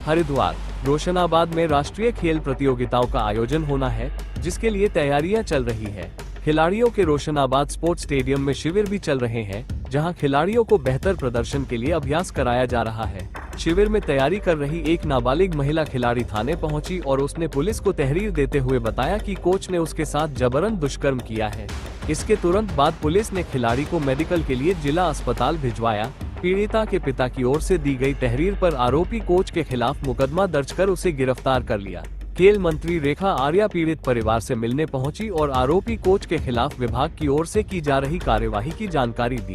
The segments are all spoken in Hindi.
हरिद्वार रोशनाबाद में राष्ट्रीय खेल प्रतियोगिताओं का आयोजन होना है, जिसके लिए तैयारियां चल रही है। खिलाड़ियों के रोशनाबाद स्पोर्ट्स स्टेडियम में शिविर भी चल रहे हैं, जहां खिलाड़ियों को बेहतर प्रदर्शन के लिए अभ्यास कराया जा रहा है। शिविर में तैयारी कर रही एक नाबालिग महिला खिलाड़ी थाने पहुंची और उसने पुलिस को तहरीर देते हुए बताया कि कोच ने उसके साथ जबरन दुष्कर्म किया है। इसके तुरंत बाद पुलिस ने खिलाड़ी को मेडिकल के लिए जिला अस्पताल भिजवाया। पीड़िता के पिता की ओर से दी गई तहरीर पर आरोपी कोच के खिलाफ मुकदमा दर्ज कर उसे गिरफ्तार कर लिया। खेल मंत्री रेखा आर्या पीड़ित परिवार से मिलने पहुंची और आरोपी कोच के खिलाफ विभाग की ओर से की जा रही कार्यवाही की जानकारी दी।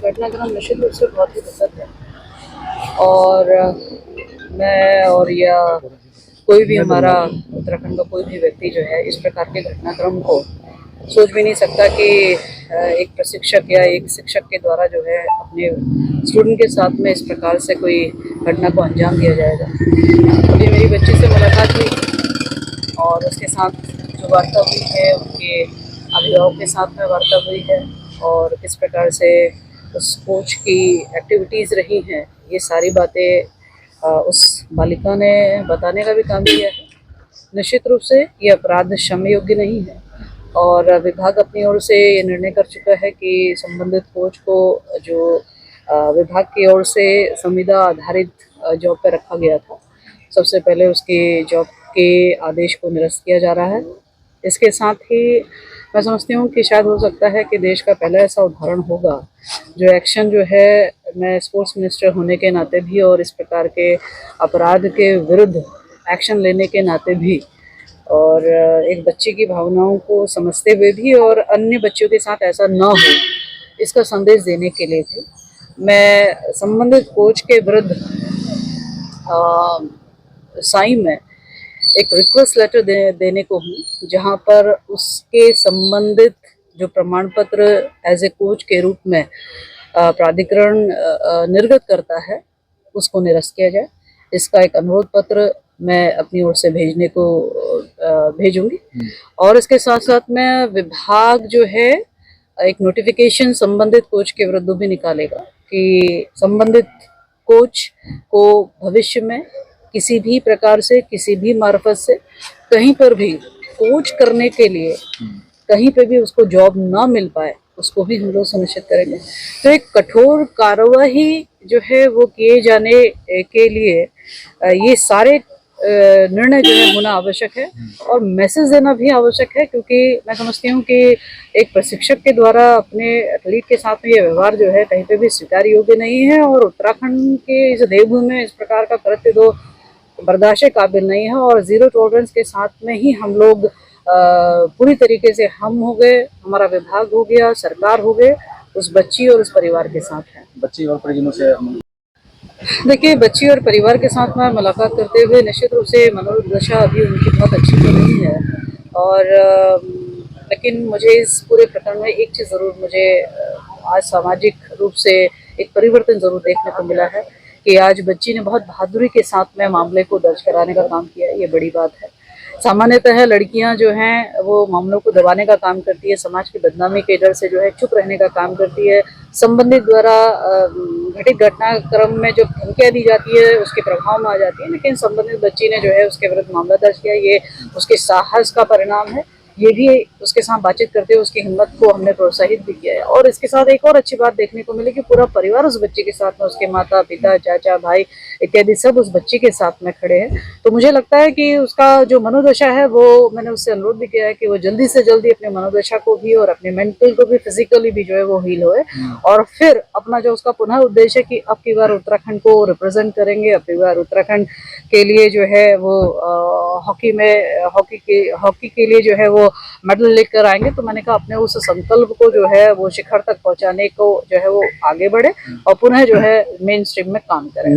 घटनाक्रम निश्चित रूप से बहुत ही दुखद है और मैं और या कोई भी हमारा उत्तराखंड का कोई भी व्यक्ति जो है इस प्रकार के घटनाक्रम को सोच भी नहीं सकता कि एक प्रशिक्षक या एक शिक्षक के द्वारा जो है अपने स्टूडेंट के साथ में इस प्रकार से कोई घटना को अंजाम दिया जाएगा। अभी मेरी बच्ची से मुलाकात हुई और उसके साथ जो वार्ता हुई है, उनके अभिभावक के साथ में वार्ता हुई है और किस प्रकार से उस कोच की एक्टिविटीज़ रही हैं, ये सारी बातें उस बालिका ने बताने का भी काम किया है। निश्चित रूप से ये अपराध क्षम्य योग्य नहीं है और विभाग अपनी ओर से ये निर्णय कर चुका है कि संबंधित कोच को जो विभाग की ओर से संविदा आधारित जॉब पर रखा गया था, सबसे पहले उसकी जॉब के आदेश को निरस्त किया जा रहा है। इसके साथ ही मैं समझती हूँ कि शायद हो सकता है कि देश का पहला ऐसा उदाहरण होगा जो एक्शन जो है, मैं स्पोर्ट्स मिनिस्टर होने के नाते भी और इस प्रकार के अपराध के विरुद्ध एक्शन लेने के नाते भी और एक बच्चे की भावनाओं को समझते हुए भी और अन्य बच्चों के साथ ऐसा ना हो, इसका संदेश देने के लिए भी मैं संबंधित कोच के विरुद्ध साई में एक रिक्वेस्ट लेटर देने को हूँ, जहाँ पर उसके संबंधित जो प्रमाण पत्र एज ए कोच के रूप में प्राधिकरण निर्गत करता है, उसको निरस्त किया जाए। इसका एक अनुरोध पत्र मैं अपनी ओर से भेजने को भेजूंगी और इसके साथ साथ में विभाग जो है एक नोटिफिकेशन संबंधित कोच के विरुद्ध भी निकालेगा कि संबंधित कोच को भविष्य में किसी भी प्रकार से, किसी भी मार्फत से कहीं पर भी कोच करने के लिए कहीं पे भी उसको जॉब ना मिल पाए, उसको भी हम लोग सुनिश्चित करेंगे। तो एक कठोर कार्यवाही जो है वो किए जाने के लिए ये सारे निर्णय जो है होना आवश्यक है और मैसेज देना भी आवश्यक है, क्योंकि मैं समझती हूँ कि एक प्रशिक्षक के द्वारा अपने एथलीट के साथ में ये व्यवहार जो है कहीं पे भी स्वीकार योग्य नहीं है और उत्तराखंड के इस देवभूमि में इस प्रकार का कृत्य तो बर्दाश्त काबिल नहीं है और जीरो टॉलरेंस के साथ में ही हम लोग पूरी तरीके से हम हो गए, हमारा विभाग हो गया, सरकार हो गए, उस बच्ची और उस परिवार के साथ है। बच्ची और परिजनों से देखिए, बच्ची और परिवार के साथ मैं मुलाकात करते हुए निश्चित रूप से मनोदशा अभी उनकी बहुत अच्छी तो नहीं है और लेकिन मुझे इस पूरे प्रकरण में एक चीज़ ज़रूर मुझे आज सामाजिक रूप से एक परिवर्तन ज़रूर देखने को मिला है कि आज बच्ची ने बहुत बहादुरी के साथ में मामले को दर्ज कराने का काम किया है। ये बड़ी बात है। सामान्यतः लड़कियां जो हैं वो मामलों को दबाने का काम करती है, समाज की बदनामी के डर से जो है चुप रहने का काम करती है, संबंधित द्वारा घटित घटनाक्रम में जो धमकियां दी जाती है उसके प्रभाव में आ जाती है, लेकिन संबंधित बच्ची ने जो है उसके विरुद्ध मामला दर्ज किया। ये उसके साहस का परिणाम है। ये भी उसके साथ बातचीत करते हुए उसकी हिम्मत को हमने प्रोत्साहित भी किया है और इसके साथ एक और अच्छी बात देखने को मिली कि पूरा परिवार उस बच्चे के साथ में, उसके माता पिता, चाचा, भाई इत्यादि सब उस बच्ची के साथ में खड़े हैं। तो मुझे लगता है कि उसका जो मनोदशा है वो, मैंने उससे अनुरोध भी किया है कि वो जल्दी से जल्दी अपने मनोदशा को भी और अपने मेंटल को भी, फिजिकली भी जो है वो हील होए और फिर अपना जो उसका पुनः उद्देश्य है कि अब की बार उत्तराखंड को रिप्रेजेंट करेंगे, अब की बार उत्तराखंड के लिए जो है वो हॉकी के लिए जो है वो मेडल लेकर आएंगे। तो मैंने कहा अपने उस संकल्प को जो है वो शिखर तक पहुंचाने को जो है वो आगे बढ़े और पुनः जो है मेन स्ट्रीम में काम करें।